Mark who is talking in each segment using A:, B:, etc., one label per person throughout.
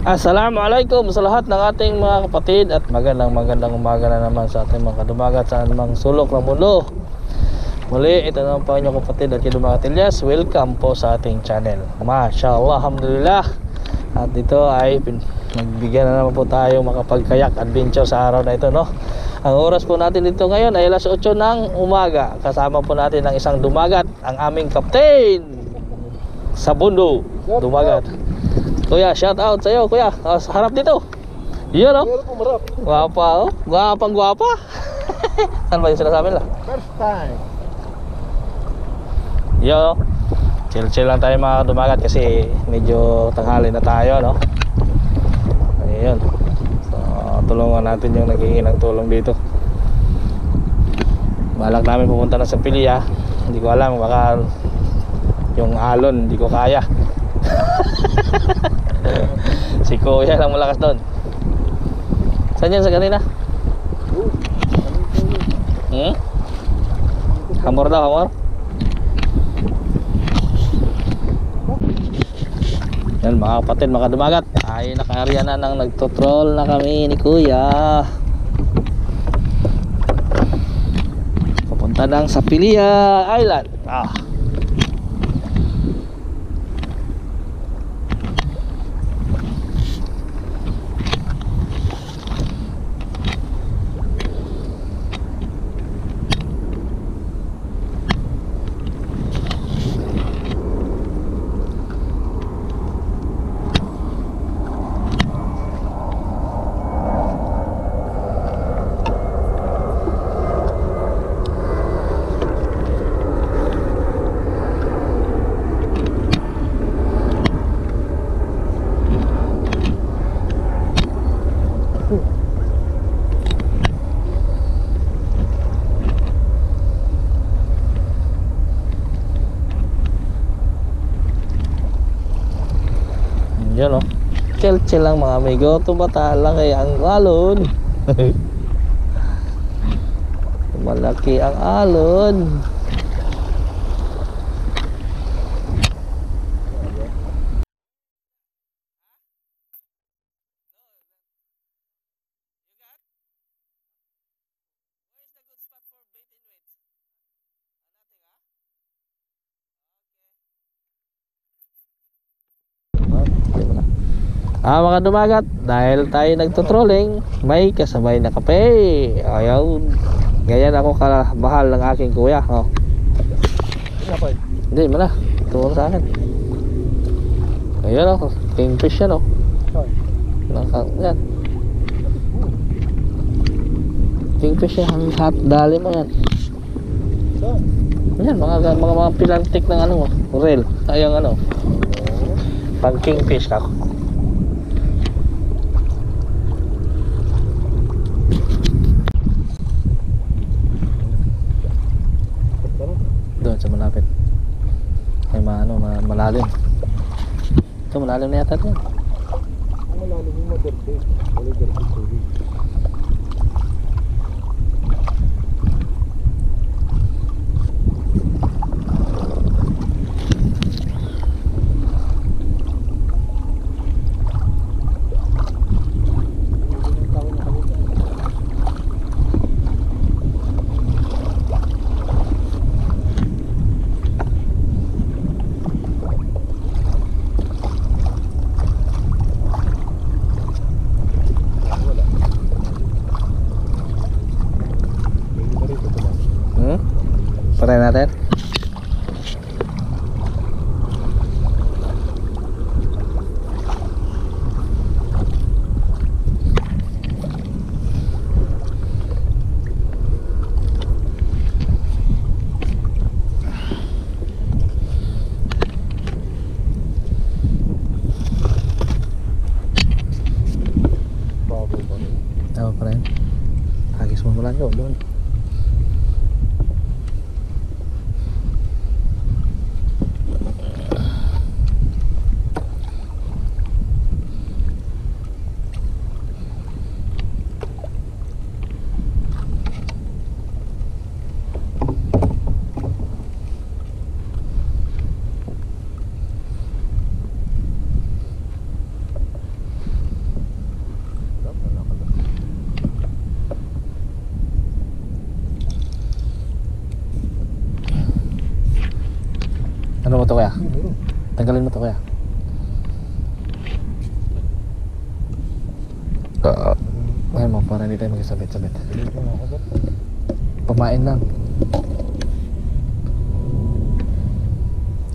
A: Assalamualaikum sa lahat ng ating mga kapatid at magandang umaga na naman sa ating mga kadumagat sa anumang sulok ng mundo. Muli, ito naman po inyong kapatid at kadumagat Ilyas. Welcome po sa ating channel. Mashallah, alhamdulillah. At ito ay nagbigyan na naman po tayo makapagkayak adventure sa araw na ito, no? Ang oras po natin dito ngayon ay alas 8 ng umaga. Kasama po natin ang isang dumagat, ang aming kapten sa bundo, dumagat. Kuya, shout out sa'yo, kuya. Sa harap dito. Yun, oh. Gwapa, oh. Gwapa. Saan ba yung sinasabi nila?
B: First time.
A: Yun, oh. Chill lang tayo mga dumagat kasi medyo tanghali na tayo, no? Ayun. So, tulungan natin yung naghihingi ng tulong dito. Balak namin pupunta na sa Pilya. Hindi ko alam, baka yung alon, hindi ko kaya. Si kuya lang malakas doon. Saan yan sa kanina? Hamor daw, hamor. Yan mga kapatid, mga dumagat, ay naka-area na nang nagtotrol na kami ni kuya. Papunta nang sa Pilya Island. Yun, oh. Chill lang mga amigo. Tumatala kaya ang alon. Malaki ang alon. Mga dumagat, dahil tayo nagtutrolling, may kasabay na kape. Ayaw. Ganyan ako kamahal ng aking kuya, oh. Hindi, mana. Tumulong sa akin. Ayan, oh. Kingfish yan, oh. Yan. Kingfish yan. Hot dali mo yan. Yan, mga pilantik ng ano, reel. Ayang ano. Pag kingfish ako. Doon sa malapit ay malalim. Ito malalim na yata ito.
B: Malalim yung maderde. Wala derde tubig.
A: Patay natin. Apa pa rin? Hagis mo mula doon. Ano mo to kaya?
B: Meron.
A: Tanggalin mo to kaya. Ay mo, para hindi tayo magsabit-sabit.
B: Dito na ako ba?
A: Pamain lang.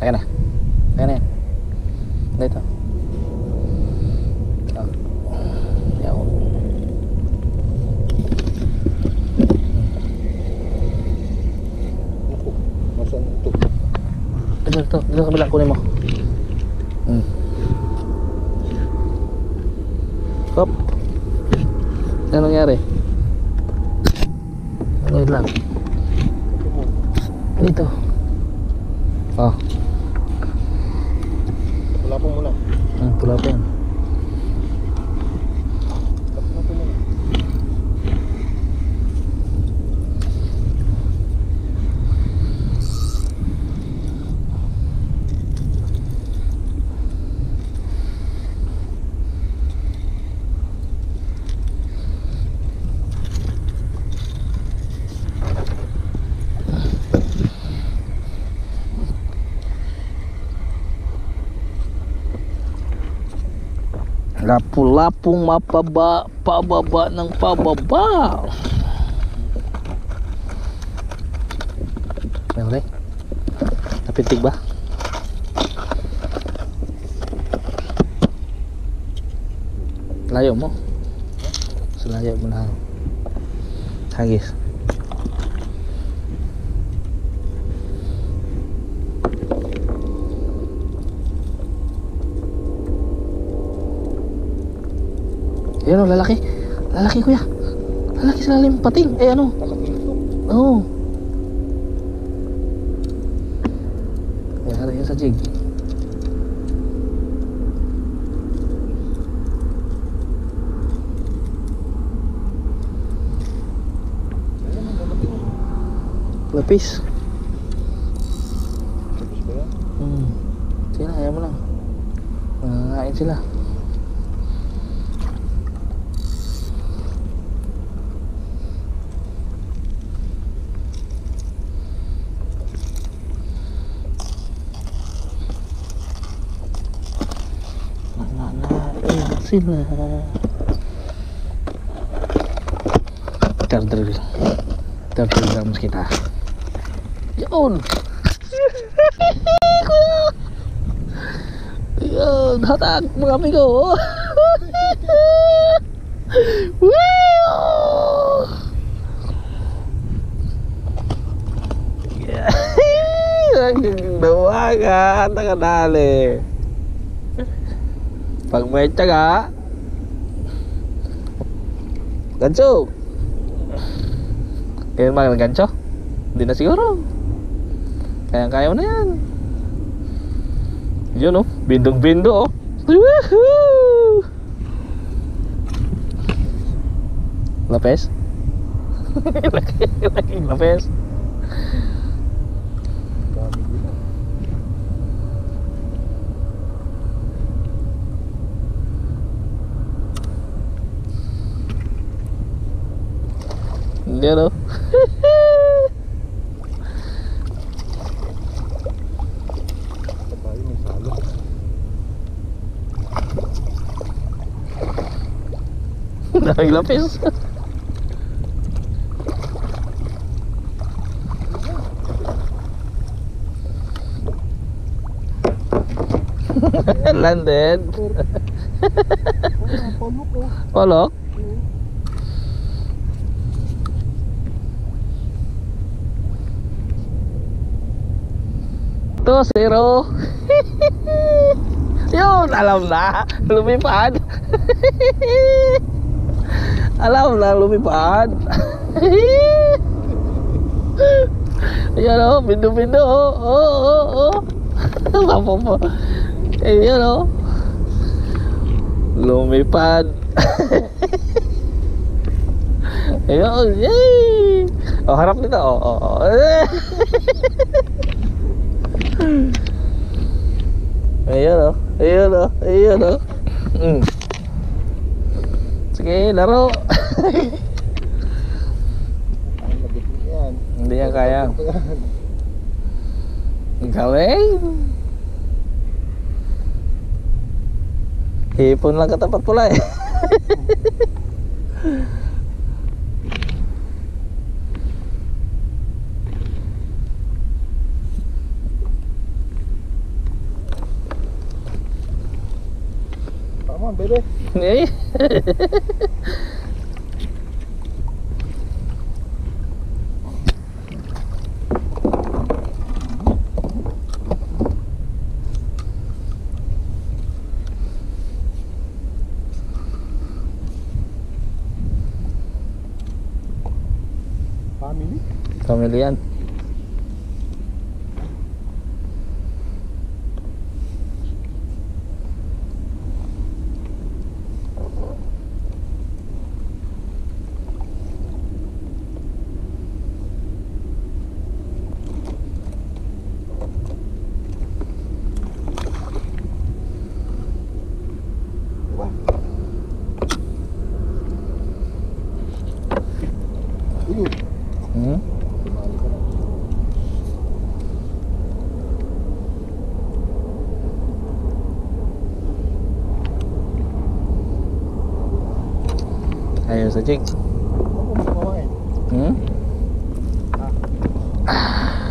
A: Ayan na. Ayan na yan. Dito. Yaw.
B: Ako. Nasaan ito?
A: Dito, dito. Dito sa kabila. Kunin mo. Hop. Ano nangyari? Ngayon lang. Dito. Oh.
B: Wala po muna.
A: Pula pa yan.
B: Wala po muna.
A: Lapu-lapong mapaba, pababa ng pababa. May huli? Napitig ba? Layo mo. Layo mo na. Hagis. Ayan o, lalaki. Lalaki kuya. Lalaki sa lalim pating. Eh ano?
B: Malaki ito.
A: Oo. Ayan yan sa jig.
B: Ayan ang malaki.
A: Lapis.
B: Tapos ba yan?
A: Sige na, ayaw mo lang. Nangangain sila. Sila turtle drums kita. Yun. Yun, hatak mga amigo. Dawagan nakadali. Pag may tiyaga, ganso. Kaya mag ganso? Hindi na siguro. Kaya mo na yan. Yun oh, bindong-bindo oh. Woohoo! Lapes? Laking lapes.
B: Dami dito.
A: Hindi no?
B: Tayo may salo.
A: Daming lapis. Landed.
B: Palok oh.
A: Polok. 2-0. Yun, alam na. Lumipad. Alam na, lumipad. Ayan o, bindo-bindo o. Mapopo. Ayan o. Lumipad. Ayan, yay! Oh, harap nito. Oh. Ayan o. Sige, laro.
B: Ang lagot mo yan.
A: Hindi yan kaya. Galing. Hipon lang katapat pula eh.
B: Come on, baby.
A: Eh.
B: Family?
A: Family yan.
B: Uyun.
A: Hmm?
B: Tumali ka na.
A: Ayun sa jig.
B: Ako mo kumain.
A: Hmm?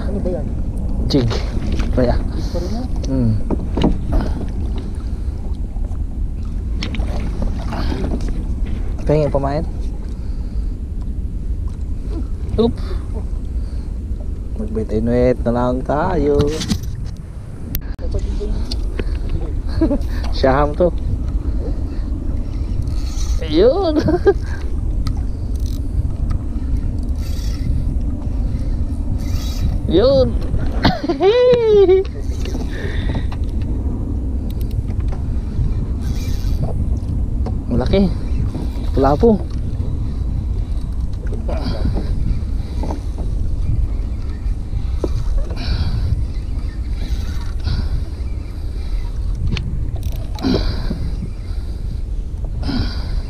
B: Ano ba yan?
A: Jig. Kaya.
B: Fish pa rin na?
A: Hmm. Pahingin pamain. Oop. Magbit-inuit na lang tayo.
B: Kapatid ba yun?
A: Siyaham to. Ayun. Yun. Malaki. Pulapo.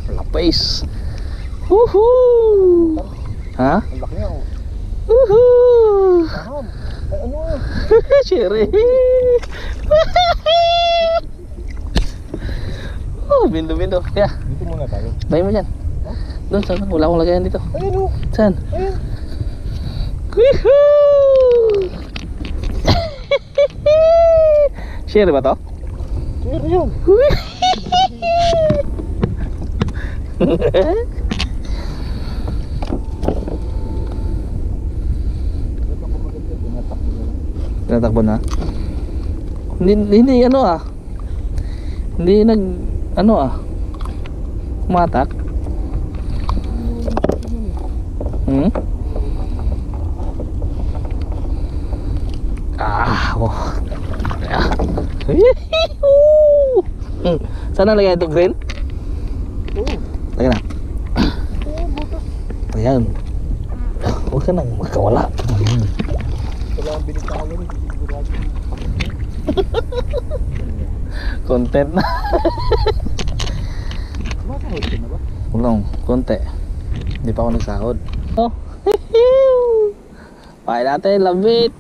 A: Lapis. Woohoo! Ha?
B: Ang laki nga oh.
A: Woohoo!
B: Aham. Ay ano ah?
A: Sherry. Oh, bindo-bindo. Kaya,
B: Dito muna tayo.
A: tayo mo dyan.
B: Huh?
A: Doon, saan? Wala akong lagayan dito.
B: Ayun oh.
A: Saan?
B: Ayun.
A: Woohoo! Sherry ba to?
B: Sir yun. Ba't ako maganda? Tinatak mo lang.
A: Tinatakbo na? Hindi ano ah. Hindi ano ah. Umatak. Hmm? Oh. Ah. Saan nalagay ito, green?
B: Oo.
A: Lagyan na.
B: Oo, butas.
A: Ayan. Huwag ka nang magkawala.
B: Wala ang binitawan eh. Sigurado.
A: Content na.
B: Makakahod ka na ba?
A: Ulong, konti. Hindi pa ako nagsahod. Oh. Pahay natin, love it.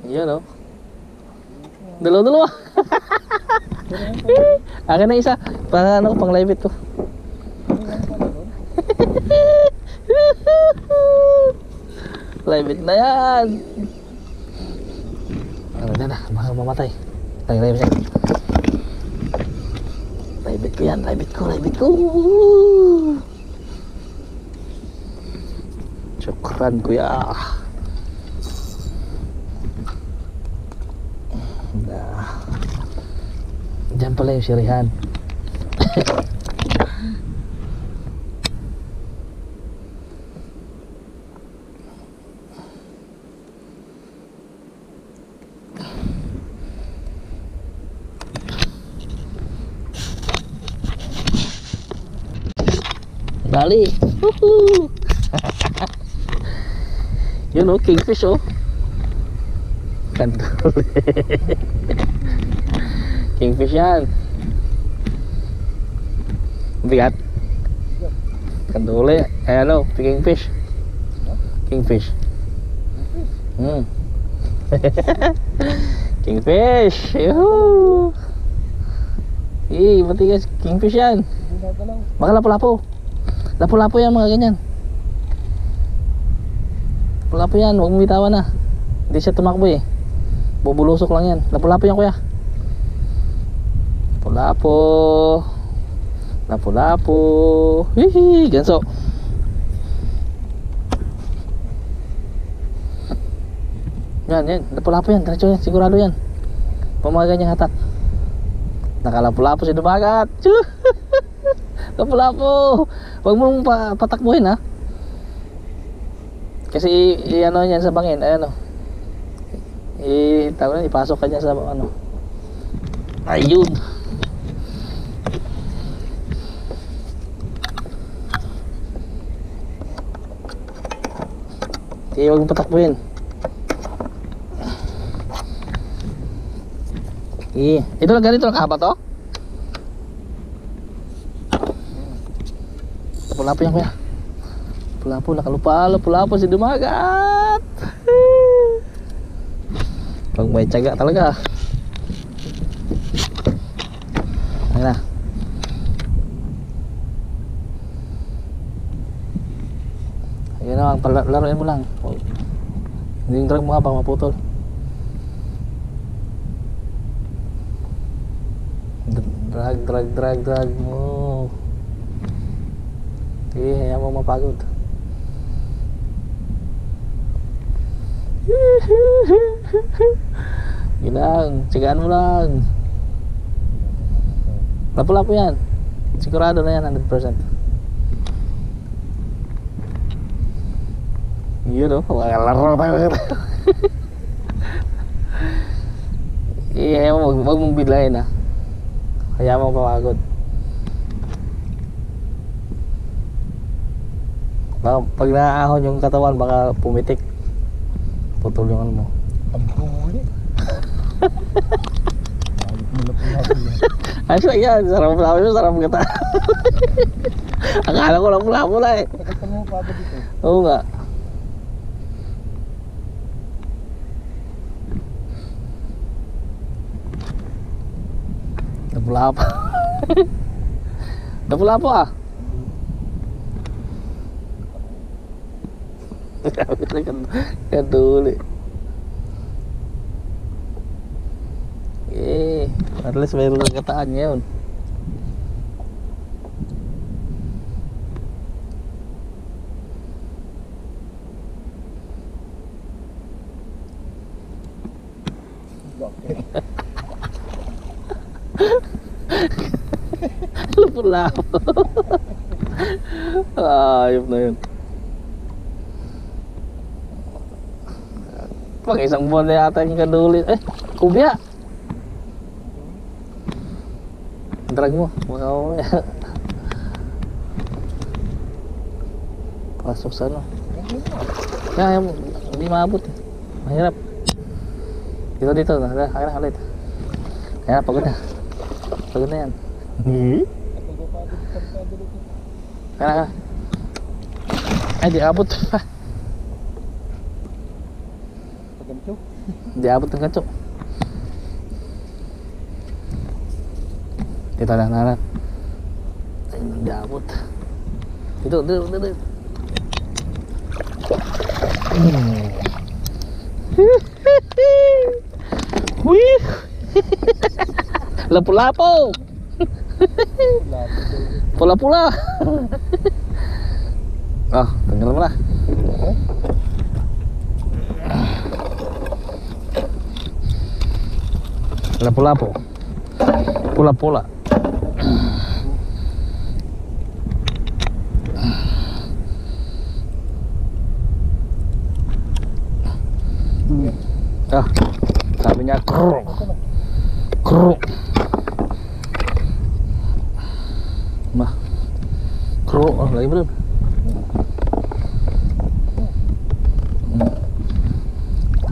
A: Yan oh. Dalawa-dalawa. Akin na isa. Pang ano, pang live it ko. Live it na yan. Ano na, baka mamatay. Live it. Live it ko yan, live it ko, live it ko. Syukran kuya. Diyan pala yung sirihan. Dali. Woohoo! Yun oh, kingfish oh. Kantol. Kingfish yan. Bigat. Kanduli. Eh ano, kingfish. Kingfish. Kingfish. Yuhuu. Matigas. Kingfish yan. Baka lapu-lapu. Lapu-lapu yan mga ganyan. Lapu-lapu yan. Huwag mo bitawan na. Hindi siya tumakbo eh. Bubulusok lang yan. Lapu-lapu yan kuya. Lapu-lapu. Lapu-lapu. Hihi. Ganso. Yan. Lapu-lapu yan. Diretso yan. Sigurado yan. Pamaga niyang hatak. Nakalapu-lapu si dumagat. Lapu-lapu. Huwag mong patakbuhin ha. Kasi ano yan sa bangin. Ayan o. Ipasok ka niya sa ano. Ayun. Sige, huwag mong patakbuhin. Ito lang ganito lang kahaba to? Lapu-lapu yan kuya. Lapu-lapu, nakalupa. Lapu-lapu si dumagat. Pag may tiyaga talaga. Ayan na. Ayan na, laruin mo lang. Hindi yung drag mo habang maputol. Drag mo. Sige, hayaan mo mapagod. Gilang, sigaan mo lang. Lapu-lapu yan. Sigurado na yan, 100%. Yun o, laro tayo. Hayaan mo, wag mong bidlahin ha. Kaya mo papagod. Pag naahon yung katawan baka pumitik. Putol yung ano mo.
B: Pagpuli.
A: Ayos lang yan. Sarap-sarap yun. Sarap kata. Akala ko lang pula-pula eh.
B: Nakita mo pa ba dito?
A: Oo nga. Napula-po. Napula-po ah. Kaduli. At least mayroon ng kataan ngayon. Lapu-lapu. Ayop na yun. Pag isang buwan na yata yung kaduli. Kubya. Drag mo. Pasok sa ano. Kaya hindi maabot. Mahirap. Dito. Kaya na ulit. Kaya na, pagod na. Pagod na yan. Kaya na. Ay, di abot pa. Di abot ng gancho. Dito na. Ay, di abot. Dito. Wih. Lapu-lapu. Pula-pula. Tanggal mo na. Lapu-lapu. Pula-pula. Sabi niya kruk. Mah. Kruk, lagi belum.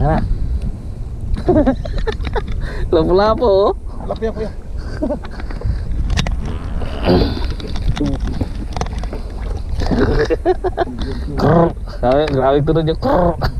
A: Mana? Lapu-lapu.
B: Lapu ya.
A: Krrr. Grabe tunod yung krrr.